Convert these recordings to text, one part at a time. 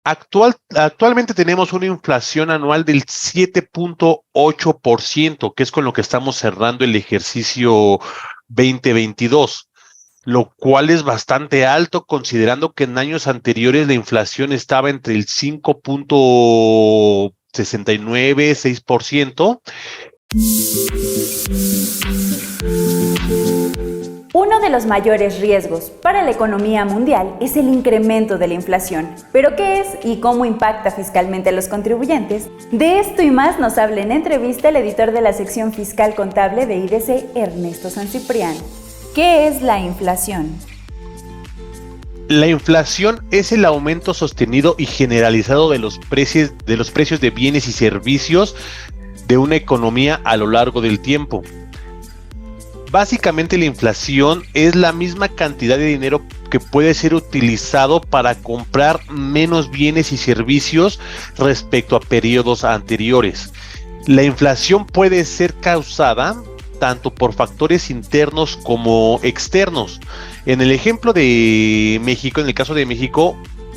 Actualmente tenemos una inflación anual del 7.8%, que es con lo que estamos cerrando el ejercicio 2022, lo cual es bastante alto considerando que en años anteriores la inflación estaba entre el 5.69, 6%. Uno de los mayores riesgos para la economía mundial es el incremento de la inflación. ¿Pero qué es y cómo impacta fiscalmente a los contribuyentes? De esto y más nos habla en entrevista el editor de la sección fiscal contable de IDC, Ernesto Sanciprián. ¿Qué es la inflación? La inflación es el aumento sostenido y generalizado de los precios de bienes y servicios de una economía a lo largo del tiempo. Básicamente la inflación es la misma cantidad de dinero que puede ser utilizado para comprar menos bienes y servicios respecto a periodos anteriores. La inflación puede ser causada tanto por factores internos como externos. En el ejemplo de México, en el caso de México,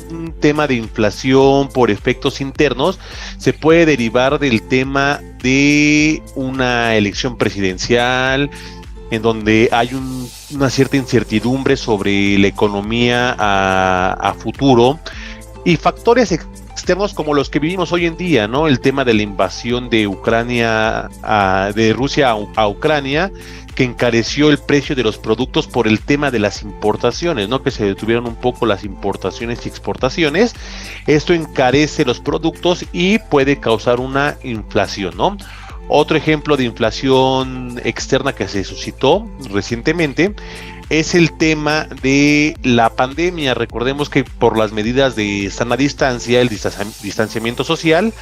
un tema de inflación por efectos internos se puede derivar del tema de una elección presidencial, en donde hay una cierta incertidumbre sobre la economía a futuro, y factores externos como los que vivimos hoy en día, ¿no? El tema de la invasión de Ucrania, de Rusia a Ucrania, que encareció el precio de los productos por el tema de las importaciones, ¿no? Que se detuvieron un poco las importaciones y exportaciones. Esto encarece los productos y puede causar una inflación, ¿no? Otro ejemplo de inflación externa que se suscitó recientemente es el tema de la pandemia. Recordemos que por las medidas de sana distancia, el distanciamiento social,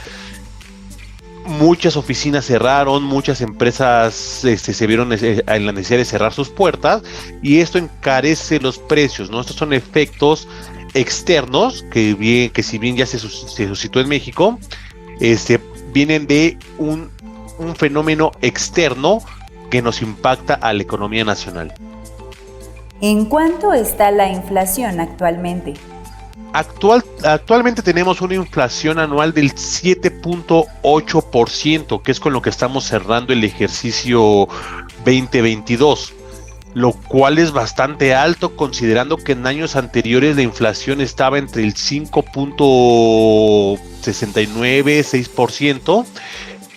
muchas oficinas cerraron, muchas empresas se vieron en la necesidad de cerrar sus puertas, y esto encarece los precios, ¿no? Estos son efectos externos que si bien ya se suscitó en México, vienen de un fenómeno externo que nos impacta a la economía nacional. ¿En cuánto está la inflación actualmente? Actualmente tenemos una inflación anual del 7.8%, que es con lo que estamos cerrando el ejercicio 2022, lo cual es bastante alto considerando que en años anteriores la inflación estaba entre el 5.69, 6%,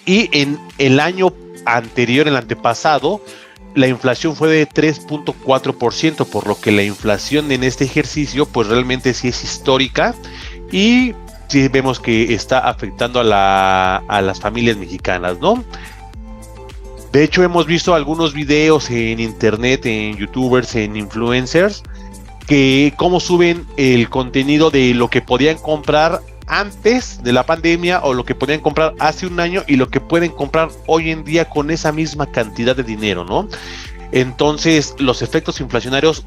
y en el año anterior, el antepasado, la inflación fue de 3.4%, por lo que la inflación en este ejercicio pues realmente sí es histórica, y sí vemos que está afectando a las familias mexicanas, ¿no? De hecho, hemos visto algunos videos en internet, en youtubers, en influencers, que cómo suben el contenido de lo que podían comprar antes de la pandemia o lo que podían comprar hace un año y lo que pueden comprar hoy en día con esa misma cantidad de dinero, ¿no? Entonces, los efectos inflacionarios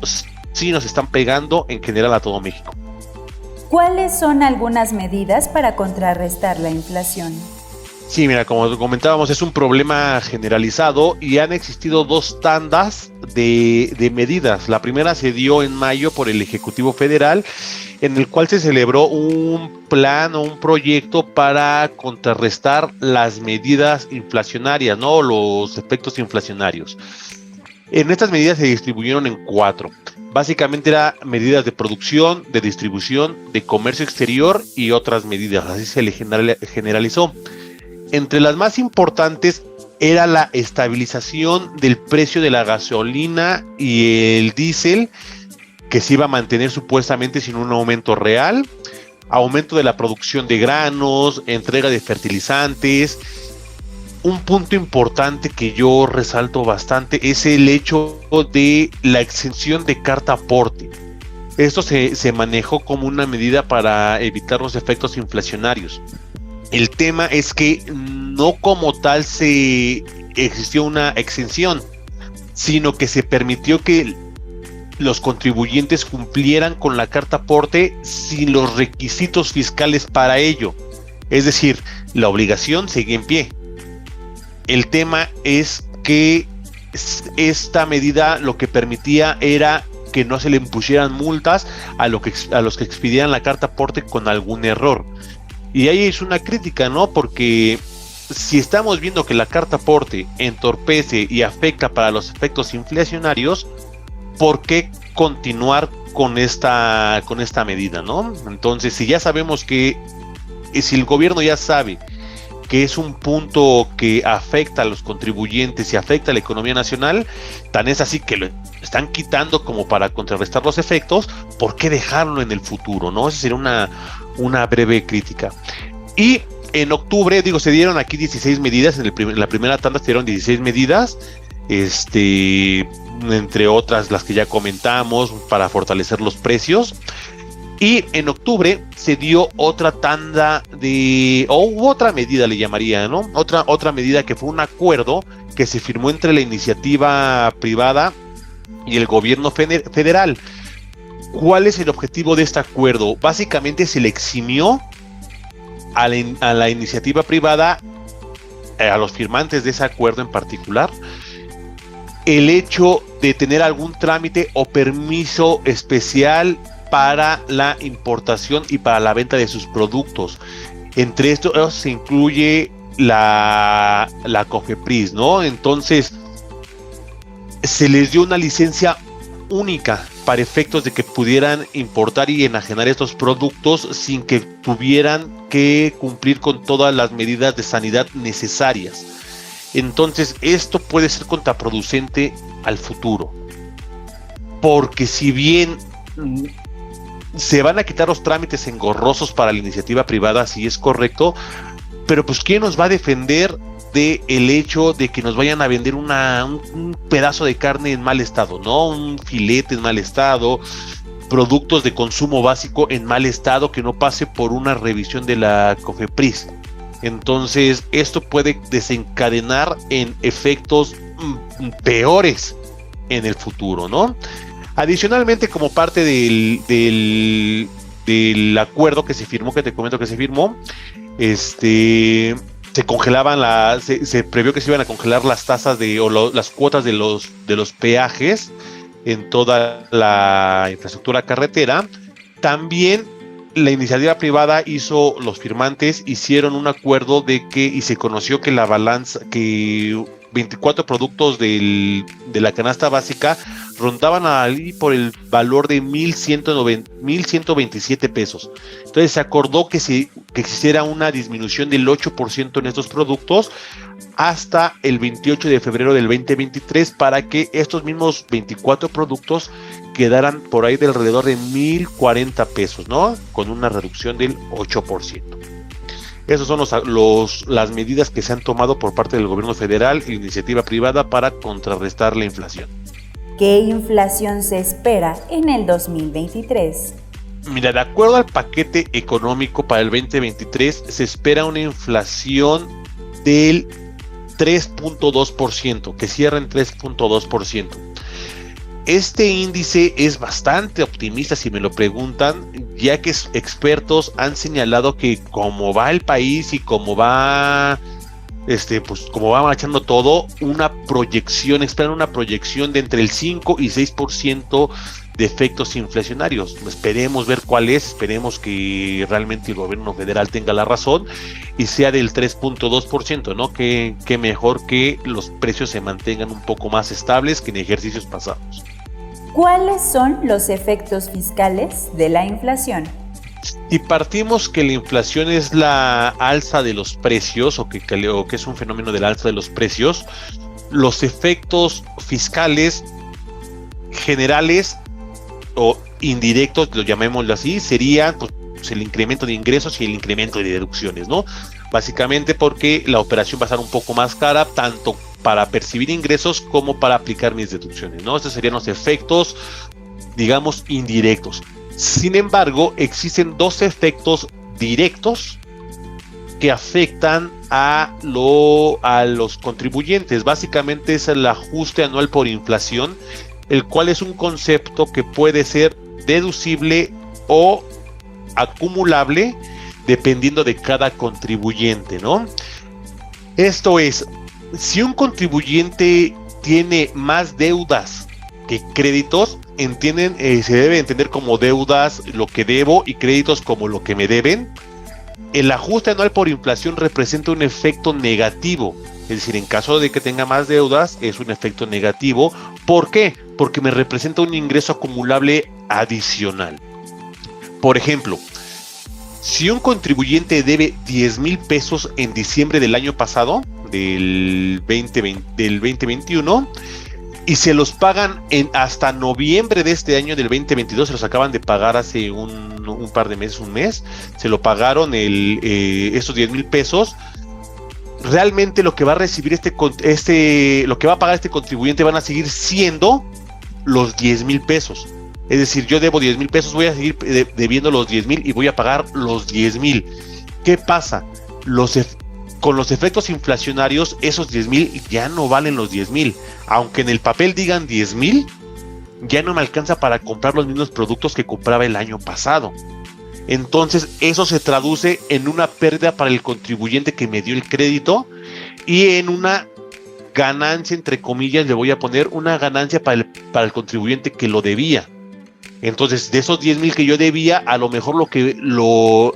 sí nos están pegando en general a todo México. ¿Cuáles son algunas medidas para contrarrestar la inflación? Sí, mira, como comentábamos, es un problema generalizado y han existido dos tandas de medidas. La primera se dio en mayo por el Ejecutivo Federal, en el cual se celebró un plan o un proyecto para contrarrestar las medidas inflacionarias, ¿no? Los efectos inflacionarios. En estas medidas se distribuyeron en 4. Básicamente eran medidas de producción, de distribución, de comercio exterior y otras medidas. Así se le generalizó. Entre las más importantes era la estabilización del precio de la gasolina y el diésel, que se iba a mantener supuestamente sin un aumento real, aumento de la producción de granos, entrega de fertilizantes. Un punto importante que yo resalto bastante es el hecho de la exención de carta aporte. Esto se manejó como una medida para evitar los efectos inflacionarios. El tema es que no como tal se existió una exención, sino que se permitió que los contribuyentes cumplieran con la carta aporte sin los requisitos fiscales para ello. Es decir, la obligación sigue en pie. El tema es que esta medida lo que permitía era que no se le impusieran multas a los que expidieran la carta aporte con algún error. Y ahí es una crítica, ¿no? Porque si estamos viendo que la carta aporte entorpece y afecta para los efectos inflacionarios, ¿por qué continuar con esta medida, ¿no? Entonces, si ya sabemos que, si el gobierno ya sabe que es un punto que afecta a los contribuyentes y afecta a la economía nacional, tan es así que lo están quitando como para contrarrestar los efectos, ¿por qué dejarlo en el futuro, no? Esa sería una breve crítica. Y en octubre, se dieron aquí 16 medidas, en la primera tanda se dieron 16 medidas, entre otras las que ya comentamos, para fortalecer los precios. Y en octubre se dio otra tanda hubo otra medida, le llamaría, ¿no? Otra medida que fue un acuerdo que se firmó entre la iniciativa privada y el gobierno federal. ¿Cuál es el objetivo de este acuerdo? Básicamente se le eximió a la iniciativa privada, a los firmantes de ese acuerdo en particular, el hecho de tener algún trámite o permiso especial para la importación y para la venta de sus productos. Entre estos se incluye la COFEPRIS, ¿no? Entonces, se les dio una licencia única para efectos de que pudieran importar y enajenar estos productos sin que tuvieran que cumplir con todas las medidas de sanidad necesarias. Entonces, esto puede ser contraproducente al futuro, porque si bien se van a quitar los trámites engorrosos para la iniciativa privada, si es correcto, pero pues ¿quién nos va a defender de el hecho de que nos vayan a vender un pedazo de carne en mal estado, ¿no? Un filete en mal estado, productos de consumo básico en mal estado que no pase por una revisión de la COFEPRIS. Entonces, esto puede desencadenar en efectos peores en el futuro, ¿no? Adicionalmente, como parte del acuerdo que se firmó, que te comento que se firmó, se congelaban se previó que se iban a congelar las tasas las cuotas de los peajes en toda la infraestructura carretera. También la iniciativa privada los firmantes hicieron un acuerdo y se conoció que la balanza, que 24 productos de la canasta básica rondaban ahí por el valor de 1,127 pesos. Entonces se acordó que existiera una disminución del 8% en estos productos hasta el 28 de febrero del 2023 para que estos mismos 24 productos quedaran por ahí de alrededor de 1,040 pesos, ¿no? Con una reducción del 8%. Esas son las medidas que se han tomado por parte del gobierno federal y la iniciativa privada para contrarrestar la inflación. ¿Qué inflación se espera en el 2023? Mira, de acuerdo al paquete económico para el 2023, se espera una inflación del 3.2%, que cierra en 3.2%. Este índice es bastante optimista si me lo preguntan, ya que expertos han señalado que como va el país y como va como va marchando todo, esperan una proyección de entre el 5 y 6% de efectos inflacionarios. Esperemos ver cuál es, esperemos que realmente el gobierno federal tenga la razón y sea del 3.2%, ¿no? Que mejor que los precios se mantengan un poco más estables que en ejercicios pasados. ¿Cuáles son los efectos fiscales de la inflación? Si partimos que la inflación es la alza de los precios o que es un fenómeno del alza de los precios, los efectos fiscales generales o indirectos, lo llamémoslo así, serían pues, el incremento de ingresos y el incremento de deducciones, ¿no? Básicamente porque la operación va a ser un poco más cara, tanto para percibir ingresos como para aplicar mis deducciones, ¿no? Estos serían los efectos, digamos, indirectos. Sin embargo, existen dos efectos directos que afectan a los contribuyentes. Básicamente es el ajuste anual por inflación, el cual es un concepto que puede ser deducible o acumulable dependiendo de cada contribuyente, ¿no? Esto es, si un contribuyente tiene más deudas que créditos, se debe entender como deudas lo que debo y créditos como lo que me deben. El ajuste anual por inflación representa un efecto negativo, es decir, en caso de que tenga más deudas es un efecto negativo. ¿Por qué? Porque me representa un ingreso acumulable adicional. Por ejemplo, si un contribuyente debe 10,000 pesos en diciembre del año pasado, del 2021, y se los pagan hasta noviembre de este año del 2022, se los acaban de pagar hace un par de meses, un mes, se lo pagaron estos 10,000 pesos, realmente lo que va a recibir lo que va a pagar este contribuyente van a seguir siendo los 10,000 pesos. Es decir, yo debo 10,000 pesos, voy a seguir debiendo los 10,000 y voy a pagar los 10,000. ¿Qué pasa? Con los efectos inflacionarios, esos 10,000 ya no valen los 10,000. Aunque en el papel digan 10,000, ya no me alcanza para comprar los mismos productos que compraba el año pasado. Entonces, eso se traduce en una pérdida para el contribuyente que me dio el crédito y en una ganancia, entre comillas, le voy a poner una ganancia para el contribuyente que lo debía. Entonces, de esos 10,000 que yo debía, a lo mejor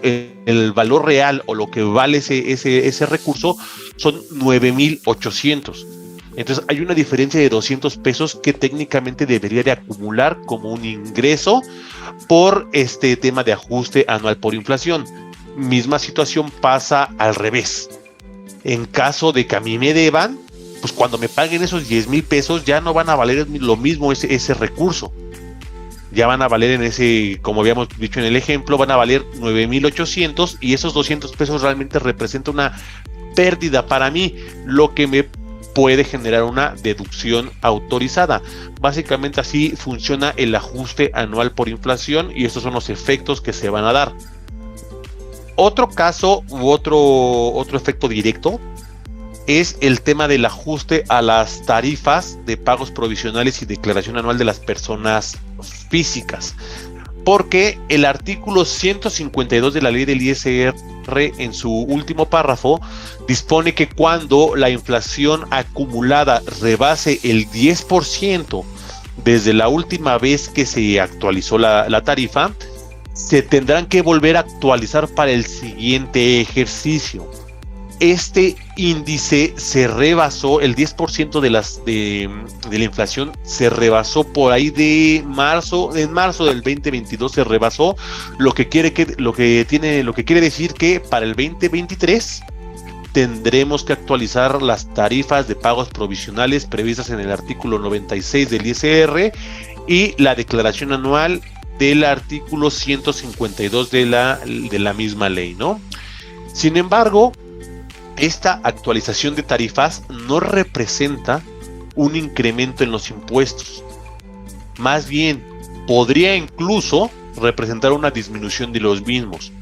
el valor real o lo que vale ese recurso son 9,800. Entonces, hay una diferencia de 200 pesos que técnicamente debería de acumular como un ingreso por este tema de ajuste anual por inflación. Misma situación pasa al revés. En caso de que a mí me deban, pues cuando me paguen esos 10,000 pesos ya no van a valer lo mismo ese recurso. Ya van a valer como habíamos dicho en el ejemplo, van a valer 9,800 y esos 200 pesos realmente representan una pérdida para mí, lo que me puede generar una deducción autorizada. Básicamente así funciona el ajuste anual por inflación y estos son los efectos que se van a dar. Otro caso u otro efecto directo es el tema del ajuste a las tarifas de pagos provisionales y declaración anual de las personas físicas, porque el artículo 152 de la ley del ISR en su último párrafo dispone que cuando la inflación acumulada rebase el 10% desde la última vez que se actualizó la tarifa, se tendrán que volver a actualizar para el siguiente ejercicio. Este índice se rebasó, el 10% de la inflación se rebasó por ahí en marzo del 2022 se rebasó, lo que quiere decir que para el 2023 tendremos que actualizar las tarifas de pagos provisionales previstas en el artículo 96 del ISR y la declaración anual del artículo 152 de la misma ley, ¿no? Sin embargo, esta actualización de tarifas no representa un incremento en los impuestos. Más bien, podría incluso representar una disminución de los mismos.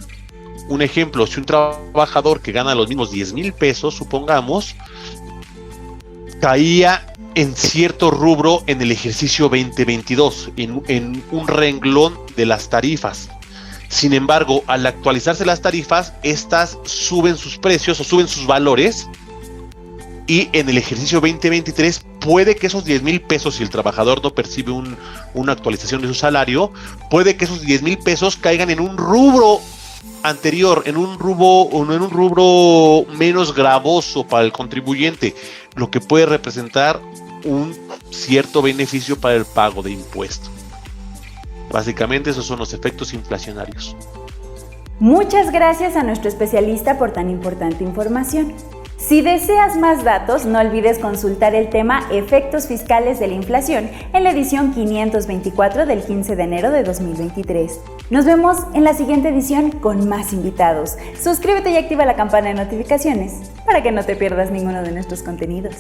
Un ejemplo, si un trabajador que gana los mismos 10,000 pesos, supongamos, caía en cierto rubro en el ejercicio 2022, en un renglón de las tarifas. Sin embargo, al actualizarse las tarifas, estas suben sus precios o suben sus valores y en el ejercicio 2023 puede que esos 10,000 pesos, si el trabajador no percibe una actualización de su salario, puede que esos 10,000 pesos caigan en un rubro anterior, en un rubro menos gravoso para el contribuyente, lo que puede representar un cierto beneficio para el pago de impuestos. Básicamente esos son los efectos inflacionarios. Muchas gracias a nuestro especialista por tan importante información. Si deseas más datos, no olvides consultar el tema Efectos fiscales de la inflación en la edición 524 del 15 de enero de 2023. Nos vemos en la siguiente edición con más invitados. Suscríbete y activa la campana de notificaciones para que no te pierdas ninguno de nuestros contenidos.